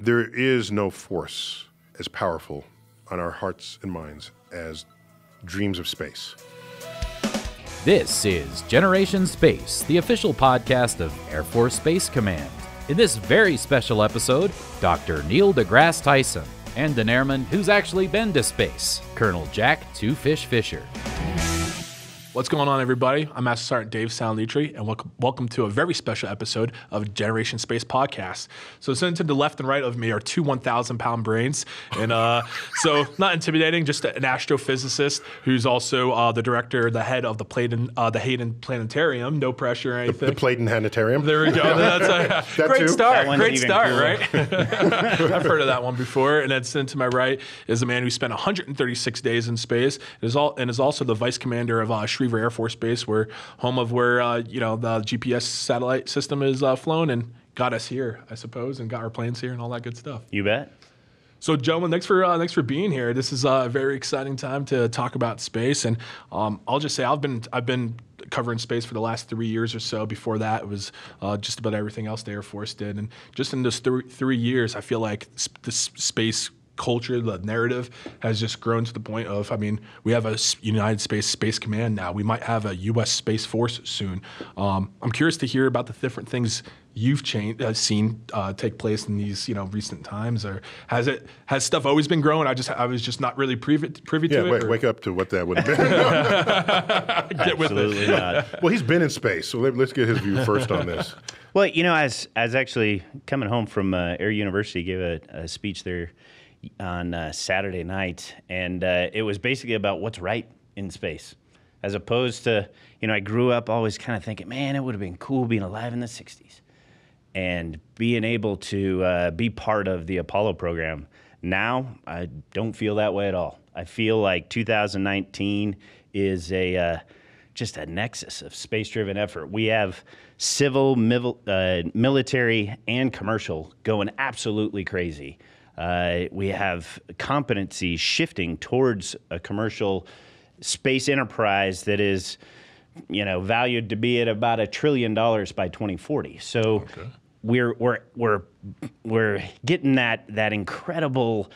There is no force as powerful on our hearts and minds as dreams of space. This is Generation Space, the official podcast of Air Force Space Command. In this very special episode, Dr. Neil deGrasse Tyson and an airman who's actually been to space, Colonel Jack Two Fish Fischer. What's going on, everybody? I'm Master Sergeant Dave Sanlitri, and welcome to a very special episode of Generation Space Podcast. So sitting to the left and right of me are two 1,000-pound brains, and so not intimidating, just an astrophysicist who's also the director, the head of the Hayden Planetarium. No pressure or anything. The Planetarium. There we go. That's That great too? start. Great start, cooler. right? I've heard of that one before. And then sitting to my right is a man who spent 136 days in space, is also the vice commander of Air Force Base, where home of where the GPS satellite system is flown and got us here, I suppose, and got our planes here and all that good stuff. You bet. So, gentlemen, thanks for being here. This is a very exciting time to talk about space, and I'll just say I've been covering space for the last 3 years or so. Before that, it was just about everything else the Air Force did, and just in those 3 years, I feel like the space culture, the narrative has just grown to the point of, we have a United States Space Command now. We might have a U.S. Space Force soon. I'm curious to hear about the different things you've seen take place in these recent times. Or has stuff always been growing? I was just not really privy to it. Yeah, wake up to what that would have been. Get with Absolutely it. not. Well, he's been in space, so let's get his view first on this. Well, as actually coming home from Air University, gave a speech there on Saturday night, and it was basically about what's right in space, as opposed to, I grew up always kind of thinking, man, it would have been cool being alive in the 60s and being able to be part of the Apollo program. Now, I don't feel that way at all. I feel like 2019 is just a nexus of space-driven effort. We have civil, military, and commercial going absolutely crazy. We have competency shifting towards a commercial space enterprise that is, valued to be at about $1 trillion by 2040. So we're getting that incredible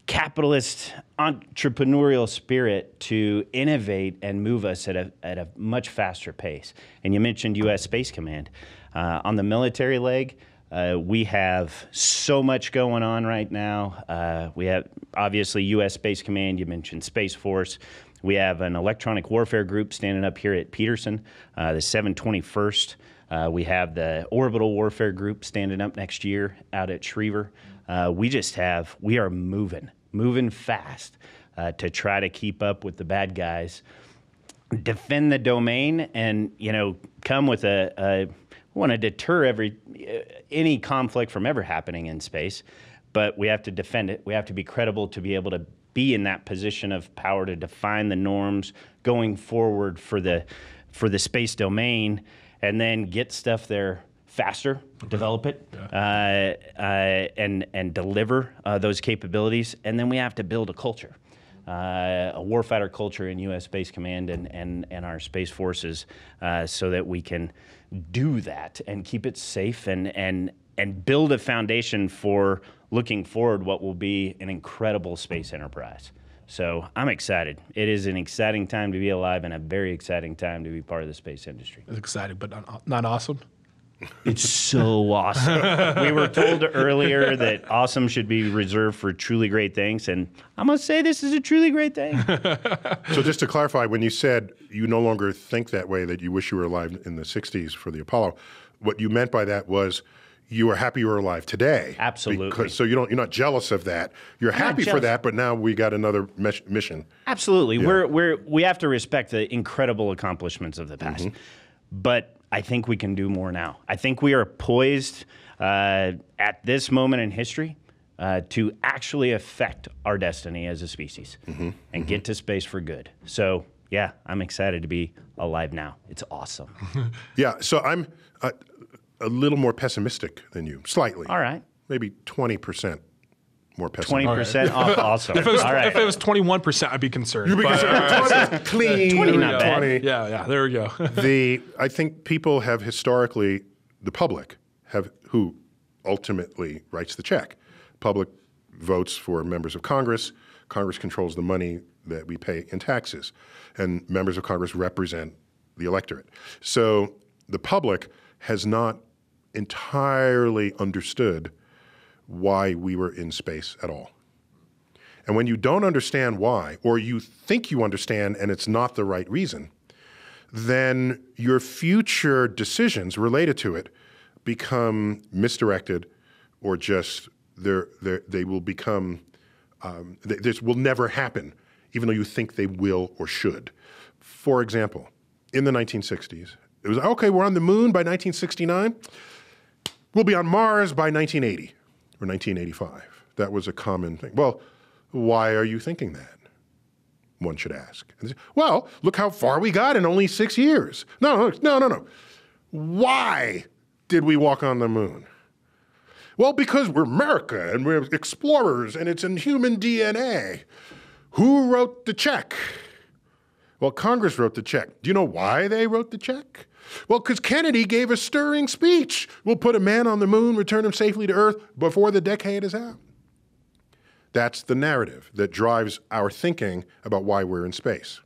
capitalist entrepreneurial spirit to innovate and move us at a much faster pace. And you mentioned U.S. Space Command. On the military leg, we have so much going on right now. We have, obviously, U.S. Space Command. You mentioned Space Force. We have an electronic warfare group standing up here at Peterson, the 721st. We have the orbital warfare group standing up next year out at Schriever. We are moving fast to try to keep up with the bad guys, defend the domain, and, come with want to deter any conflict from ever happening in space, but we have to defend it. We have to be credible to be able to be in that position of power to define the norms going forward for the space domain, and then get stuff there faster, develop it, and deliver those capabilities. And then we have to build a culture, a warfighter culture in U.S. Space Command and our Space Forces, so that we can do that and keep it safe and build a foundation for looking forward what will be an incredible space enterprise. So I'm excited. It is an exciting time to be alive and a very exciting time to be part of the space industry. It's exciting, but not awesome. It's so awesome. We were told earlier that awesome should be reserved for truly great things, and I must say this is a truly great thing. So just to clarify, when you said you no longer think that way, that you wish you were alive in the 60s for the Apollo, what you meant by that was you are happy you were alive today. Absolutely. So you're not jealous of that. You're happy for that, but now we got another mission. Absolutely. Yeah. We have to respect the incredible accomplishments of the past. Mm-hmm. But I think we can do more now. I think we are poised at this moment in history to actually affect our destiny as a species and get to space for good. So, yeah, I'm excited to be alive now. It's awesome. Yeah, so I'm a little more pessimistic than you, slightly. All right. Maybe 20% more pessimistic. 20% off, awesome. If it was 21%, I'd be concerned. You'd be concerned. Clean. 20, not bad. 20. Yeah, there we go. I think people have historically, the public, who ultimately writes the check. Public votes for members of Congress. Congress controls the money that we pay in taxes. And members of Congress represent the electorate. So the public has not entirely understood why we were in space at all. And when you don't understand why, or you think you understand and it's not the right reason, then your future decisions related to it become misdirected, or just they will become, this will never happen, even though you think they will or should. For example, in the 1960s, it was, okay, we're on the moon by 1969. We'll be on Mars by 1980 or 1985. That was a common thing. Well, why are you thinking that? One should ask. Well, look how far we got in only 6 years. No. Why did we walk on the moon? Well, because we're America and we're explorers and it's in human DNA. Who wrote the check? Well, Congress wrote the check. Do you know why they wrote the check? Well, because Kennedy gave a stirring speech. We'll put a man on the moon, return him safely to Earth before the decade is out. That's the narrative that drives our thinking about why we're in space.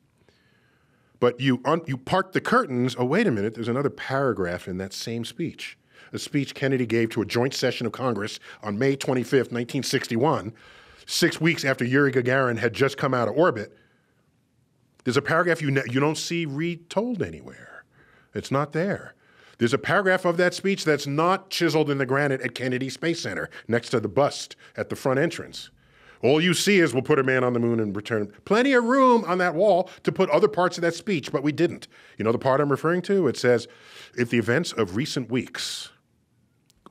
But you part the curtains. Oh, wait a minute, there's another paragraph in that same speech. A speech Kennedy gave to a joint session of Congress on May 25th, 1961, 6 weeks after Yuri Gagarin had just come out of orbit. There's a paragraph you don't see retold anywhere. It's not there. There's a paragraph of that speech that's not chiseled in the granite at Kennedy Space Center next to the bust at the front entrance. All you see is we'll put a man on the moon and return him. Plenty of room on that wall to put other parts of that speech, but we didn't. You know the part I'm referring to? It says, if the events of recent weeks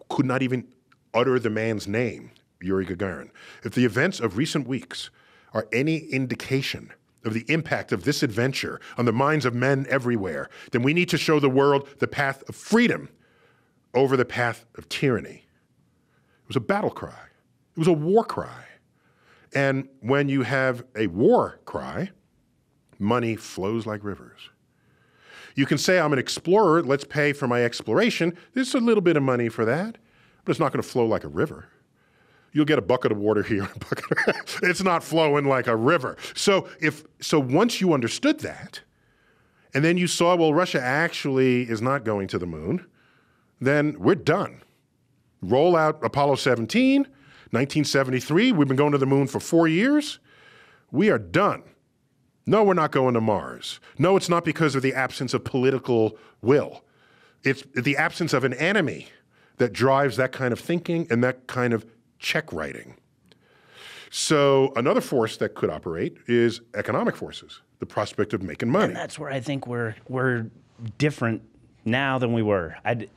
could not even utter the man's name, Yuri Gagarin, if the events of recent weeks are any indication of the impact of this adventure on the minds of men everywhere, then we need to show the world the path of freedom over the path of tyranny. It was a battle cry. It was a war cry. And when you have a war cry, money flows like rivers. You can say, I'm an explorer, let's pay for my exploration. There's a little bit of money for that, but it's not going to flow like a river. You'll get a bucket of water here, it's not flowing like a river. So once you understood that, and then you saw, well, Russia actually is not going to the moon, then we're done. Roll out Apollo 17, 1973, we've been going to the moon for 4 years. We are done. No, we're not going to Mars. No, it's not because of the absence of political will. It's the absence of an enemy that drives that kind of thinking and that kind of check writing. So another force that could operate is economic forces, the prospect of making money. And that's where I think we're different now than we were. The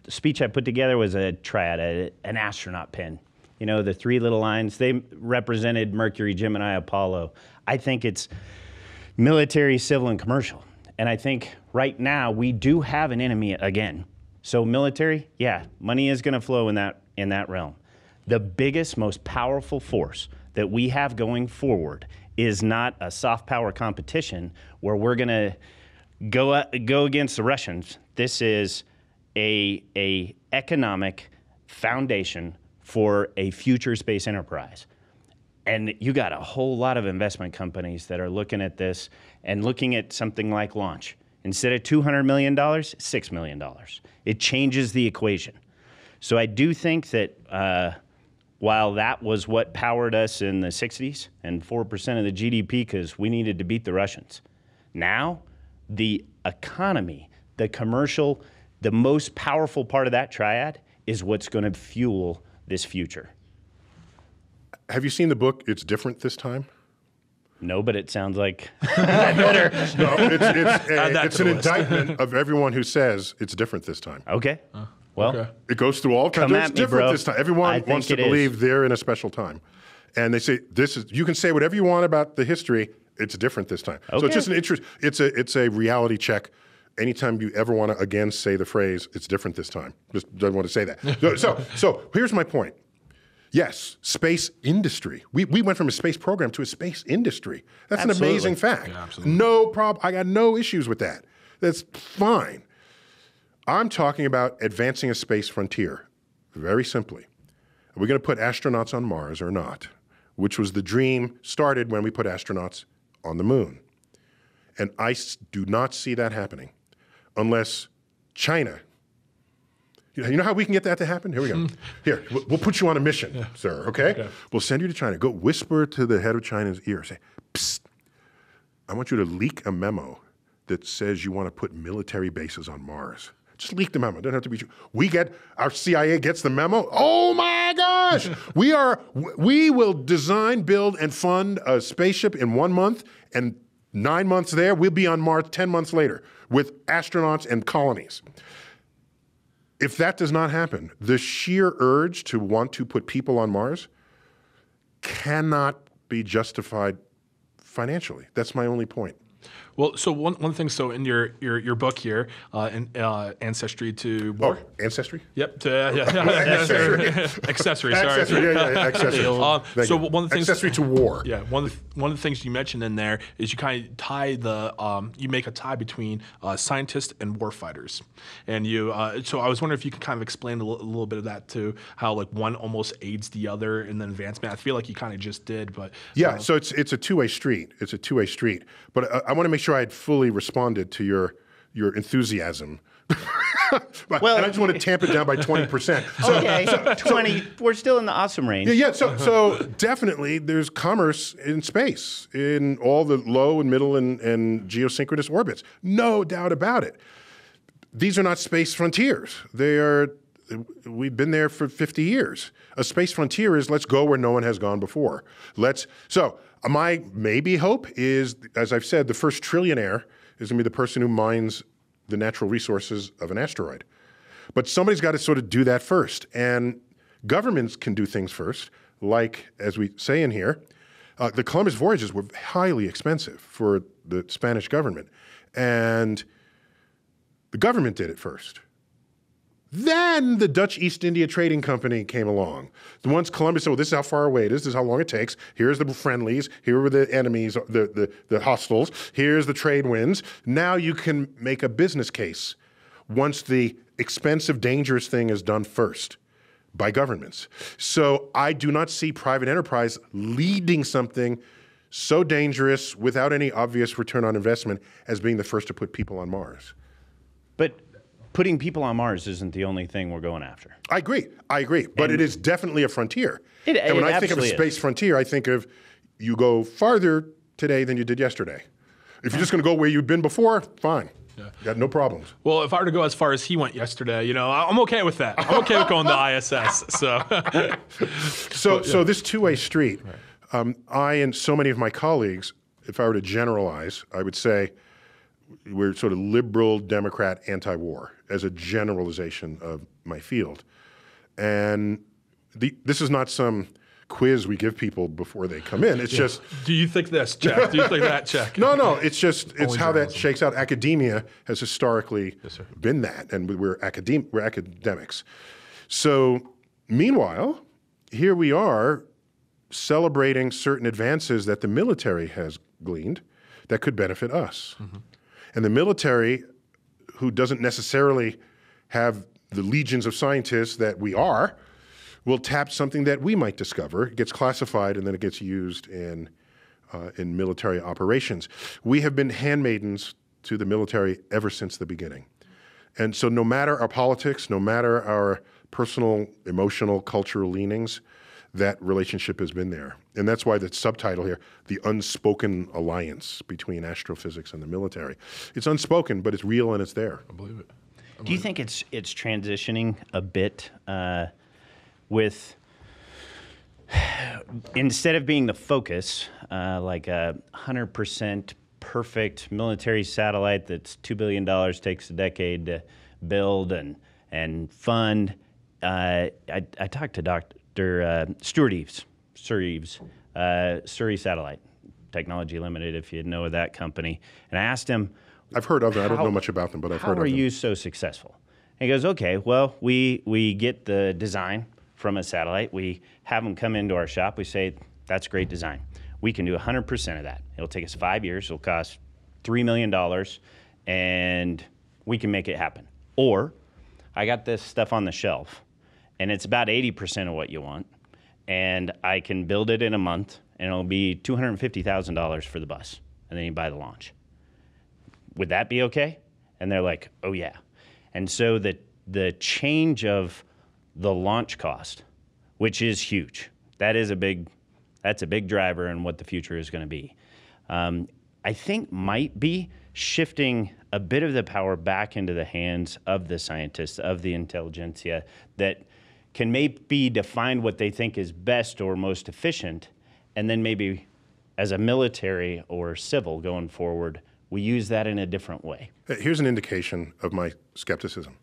speech I put together was a triad, an astronaut pin. You know, the three little lines, they represented Mercury, Gemini, Apollo. I think it's military, civil, and commercial. And I think right now we do have an enemy again. So military, yeah, money is going to flow in that realm. The biggest, most powerful force that we have going forward is not a soft power competition where we're going to go against the Russians. This is a economic foundation for a future space enterprise. And you got a whole lot of investment companies that are looking at this and looking at something like launch. Instead of $200 million, $6 million. It changes the equation. So I do think that while that was what powered us in the 60s and 4% of the GDP because we needed to beat the Russians, now the economy, the commercial, the most powerful part of that triad is what's going to fuel this future. Have you seen the book, It's Different This Time? No, but it sounds like I better. No, it's an indictment of everyone who says it's different this time. Okay. Well, Okay. It goes through all kinds. It's different this time. Everyone wants to believe they're in a special time. And they say, you can say whatever you want about the history, it's different this time. Okay. So it's just an interest, it's a reality check. Anytime you ever want to again say the phrase, it's different this time. Just don't want to say that. So here's my point. Yes, space industry. We went from a space program to a space industry. That's Absolutely. an amazing fact. Yeah, absolutely. No problem. I got no issues with that. That's fine. I'm talking about advancing a space frontier, very simply, are we going to put astronauts on Mars or not? Which was the dream started when we put astronauts on the moon. And I do not see that happening unless China, you know how we can get that to happen? Here we go. Here, we'll put you on a mission, sir, okay? We'll send you to China. Go whisper to the head of China's ear. Say, psst, I want you to leak a memo that says you want to put military bases on Mars. Just leak the memo. It doesn't have to be true. Our CIA gets the memo. Oh my gosh! We will design, build, and fund a spaceship in 1 month, and 9 months there, we'll be on Mars 10 months later with astronauts and colonies. If that does not happen, the sheer urge to want to put people on Mars cannot be justified financially. That's my only point. Well, so one thing, so in your book here, Ancestry to War. Oh, Ancestry? Yep. Accessory. Accessory, sorry. Accessory, accessory. So one of the things. Accessory to war. Yeah, one of the things you mentioned in there is you kind of tie you make a tie between scientists and warfighters. And so I was wondering if you could kind of explain a little bit of that too, how like one almost aids the other in the advancement. I feel like you kind of just did, but. Yeah, so it's a two-way street. It's a two-way street. But I want to make sure I had fully responded to your enthusiasm. Well, and I just want to tamp it down by 20%. So 20. We're still in the awesome range. Yeah. So definitely, there's commerce in space in all the low and middle and geosynchronous orbits. No doubt about it. These are not space frontiers. We've been there for 50 years. A space frontier is let's go where no one has gone before. My maybe hope is, as I've said, the first trillionaire is going to be the person who mines the natural resources of an asteroid. But somebody's got to sort of do that first. And governments can do things first, like, as we say in here, the Columbus voyages were highly expensive for the Spanish government. And the government did it first. Then the Dutch East India Trading Company came along. Once Columbus said, well, this is how far away it is, this is how long it takes, here's the friendlies, here were the enemies, the hostiles, here's the trade winds. Now you can make a business case once the expensive, dangerous thing is done first by governments. So I do not see private enterprise leading something so dangerous without any obvious return on investment as being the first to put people on Mars. But putting people on Mars isn't the only thing we're going after. I agree. But it is definitely a frontier. And when I think of a space frontier, I think of you go farther today than you did yesterday. If you're just going to go where you've been before, fine. Yeah. Got no problems. Well, if I were to go as far as he went yesterday, I'm okay with that. I'm okay with going to ISS. So this two-way street, I and so many of my colleagues, if I were to generalize, I would say we're sort of liberal, Democrat, anti-war as a generalization of my field. And this is not some quiz we give people before they come in. It's just... Do you think this? Check. Do you think that? Check. No. It's how that shakes out. Academia has historically been that, and we're academics. So meanwhile, here we are celebrating certain advances that the military has gleaned that could benefit us. Mm-hmm. And the military, who doesn't necessarily have the legions of scientists that we are, will tap something that we might discover. It gets classified, and then it gets used in military operations. We have been handmaidens to the military ever since the beginning. And so no matter our politics, no matter our personal, emotional, cultural leanings, that relationship has been there. And that's why the subtitle here, The Unspoken Alliance Between Astrophysics and the Military. It's unspoken, but it's real and it's there. I believe it. Do you think it's transitioning a bit with, instead of being the focus, like a 100% perfect military satellite that's $2 billion, takes a decade to build and fund? I talked to Dr. Stuart Eaves, Surrey Satellite Technology Limited, if you know of that company. And I asked him, I've heard of them. I don't know much about them, but I've heard of them. How are you so successful? And he goes, okay, well, we get the design from a satellite. We have them come into our shop. We say, that's great design. We can do 100% of that. It'll take us 5 years. It'll cost $3 million, and we can make it happen. Or I got this stuff on the shelf, and it's about 80% of what you want, and I can build it in a month, and it'll be $250,000 for the bus, and then you buy the launch. Would that be okay? And they're like, oh yeah. And so the change of the launch cost, which is huge, that's a big driver in what the future is going to be. I think might be shifting a bit of the power back into the hands of the scientists, of the intelligentsia, that can maybe define what they think is best or most efficient, and then maybe as a military or civil going forward, we use that in a different way. Here's an indication of my skepticism.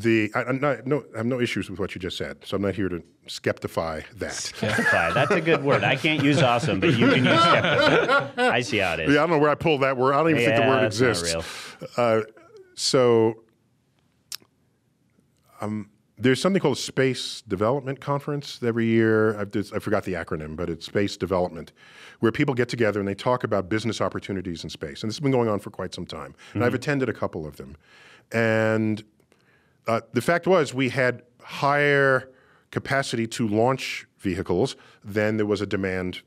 I have no issues with what you just said, so I'm not here to skeptify that. Skeptify, that's a good word. I can't use awesome, but you can use skeptify. I see how it is. Yeah, I don't know where I pulled that word. I don't even think the word exists. There's something called a Space Development Conference every year. I forgot the acronym, but it's Space Development, where people get together and they talk about business opportunities in space. And this has been going on for quite some time. And I've attended a couple of them. And the fact was we had higher capacity to launch vehicles than there was a demand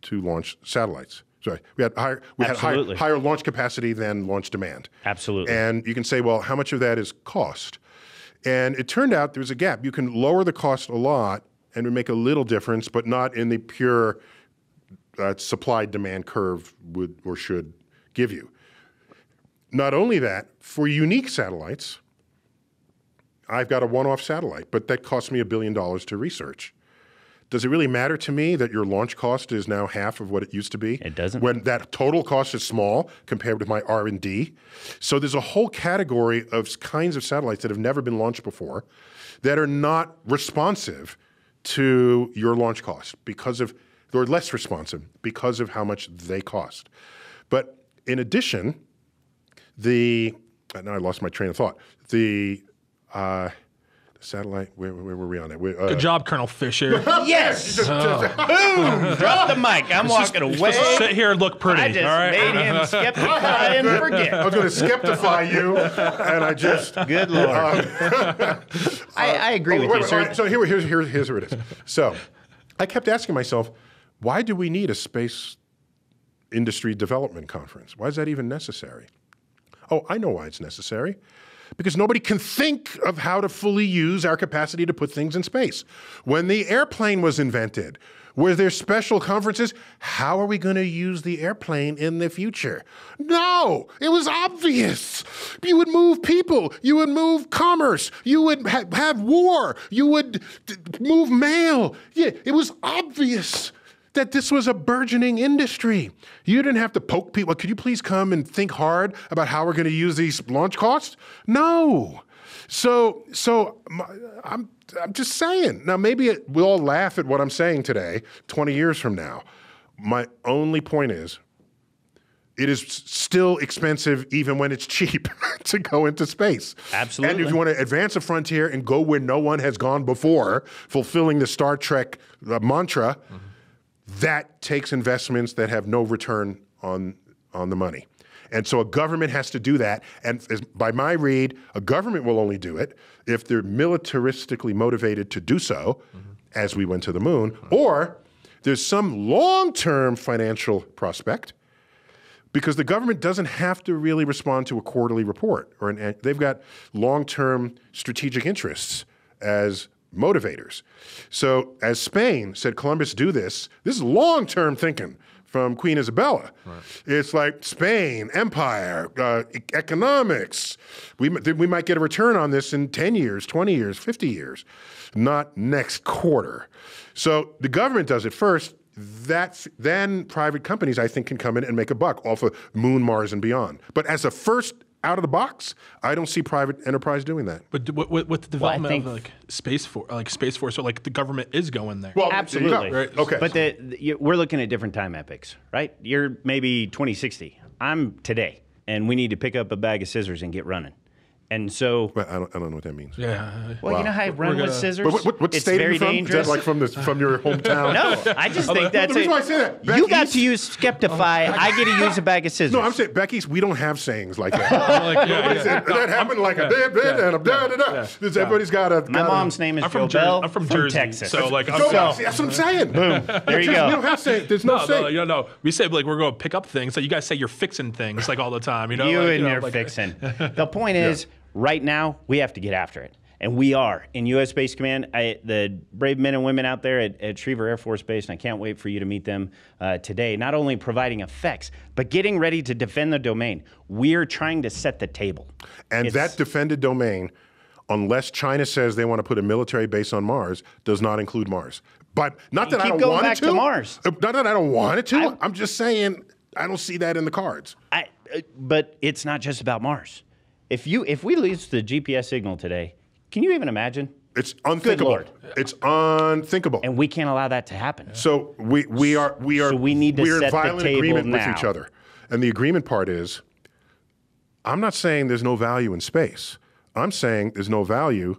to launch satellites. Sorry, we had higher launch capacity than launch demand. Absolutely. And you can say, well, how much of that is cost? And it turned out there's a gap. You can lower the cost a lot and it would make a little difference, but not in the pure supply-demand curve would or should give you. Not only that, for unique satellites, I've got a one-off satellite, but that cost me $1 billion to research. Does it really matter to me that your launch cost is now half of what it used to be? It doesn't. When that total cost is small compared with my R&D. So there's a whole category of kinds of satellites that have never been launched before that are not responsive to your launch cost or less responsive because of how much they cost. But in addition, now I lost my train of thought. The satellite, where were we on that? Good job, Colonel Fischer. Yes! Boom! Drop the mic. I'm walking away. Just sit here and look pretty. I just all right? made him skeptify and forget. I was going to skeptify you, and I just... Good Lord. I agree with you, sir. So here's where it is. So I kept asking myself, why do we need a space industry development conference? Why is that even necessary? Oh, I know why it's necessary. Because nobody can think of how to fully use our capacity to put things in space. When the airplane was invented, were there special conferences? How are we going to use the airplane in the future? No, it was obvious. You would move people. You would move commerce. You would have war. You would move mail. Yeah, it was obvious that this was a burgeoning industry. You didn't have to poke people. Could you please come and think hard about how we're going to use these launch costs? No. So I'm just saying. Now, maybe we'll all laugh at what I'm saying today, 20 years from now. My only point is, it is still expensive even when it's cheap to go into space. Absolutely. And if you want to advance a frontier and go where no one has gone before, fulfilling the Star Trek mantra, that takes investments that have no return on the money. And so a government has to do that. And by my read, a government will only do it if they're militaristically motivated to do so, as we went to the moon, or there's some long-term financial prospect, because the government doesn't have to really respond to a quarterly report. They've got long-term strategic interests as motivators. So as Spain said, Columbus, do this. This is long-term thinking from Queen Isabella. Right. It's like Spain, empire, economics. We might get a return on this in 10 years, 20 years, 50 years, not next quarter. So the government does it first. Then private companies, I think, can come in and make a buck off of Moon, Mars, and beyond. But as a first out of the box, I don't see private enterprise doing that. But with the development of Space Force, or like the government is going there. Well, absolutely. Right? Okay. But we're looking at different time epochs, right? You're maybe 2060. I'm today, and we need to pick up a bag of scissors and get running. And so, But I don't know what that means. Yeah. well, you know how I run with scissors? What it's state are very you from? dangerous. Is that like from your hometown? No, I just think that's the reason it. why I say that, back You got east- to use Skeptify. I get to use a bag of scissors. No, I'm saying back east, we don't have sayings like that. Like, That happened like a and a da-da-da. Everybody's got a... My mom's name is I'm from Joe Bell. I'm from Jersey, Texas. so like That's what I'm saying. Boom. There you go. We don't have saying. There's no saying. No. We say like we're going to pick up things. So you guys say you're fixing things like all the time. You know, You like, and your like, fixing. The point is, right now, we have to get after it. And we are. In U.S. Space Command, the brave men and women out there at Schriever Air Force Base, and I can't wait for you to meet them today, not only providing effects, but getting ready to defend the domain. We're trying to set the table. And that defended domain, unless China says they want to put a military base on Mars, does not include Mars. But not that I don't want it to. To Mars. Not that I don't want it to. I'm just saying I don't see that in the cards. But it's not just about Mars. If we lose the GPS signal today, can you even imagine? It's unthinkable. Lord. It's unthinkable. And we can't allow that to happen. So we need to we're set in the violent table agreement now. with each other. And the agreement part is, I'm not saying there's no value in space. I'm saying there's no value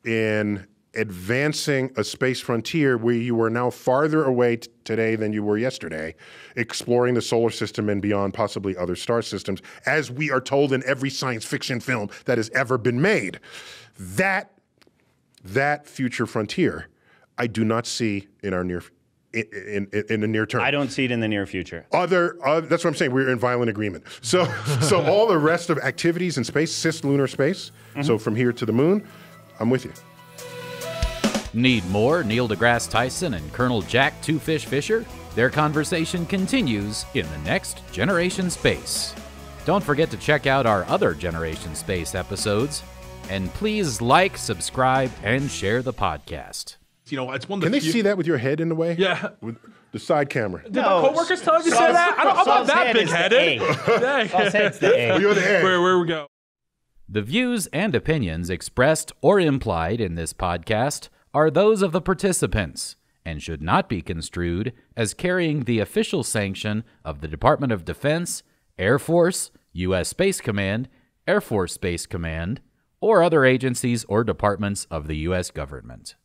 in advancing a space frontier where you are now farther away today than you were yesterday, exploring the solar system and beyond, possibly other star systems, as we are told in every science fiction film that has ever been made. That future frontier, I do not see in our in the near term. I don't see it in the near future. That's what I'm saying. We're in violent agreement. So all the rest of activities in space, cislunar space, so from here to the moon, I'm with you. Need more Neil deGrasse Tyson and Colonel Jack Two Fish Fischer? Their conversation continues in the next Generation Space. Don't forget to check out our other Generation Space episodes. And please like, subscribe, and share the podcast. You know, it's one of the Can they few- see that with your head in the way? Yeah. With the side camera. Did my coworkers tell you to say that? I'm not that big-headed. Saul's head's the A. Oh, you're the head. Where we go? The views and opinions expressed or implied in this podcast are those of the participants and should not be construed as carrying the official sanction of the Department of Defense, Air Force, U.S. Space Command, Air Force Space Command, or other agencies or departments of the U.S. government.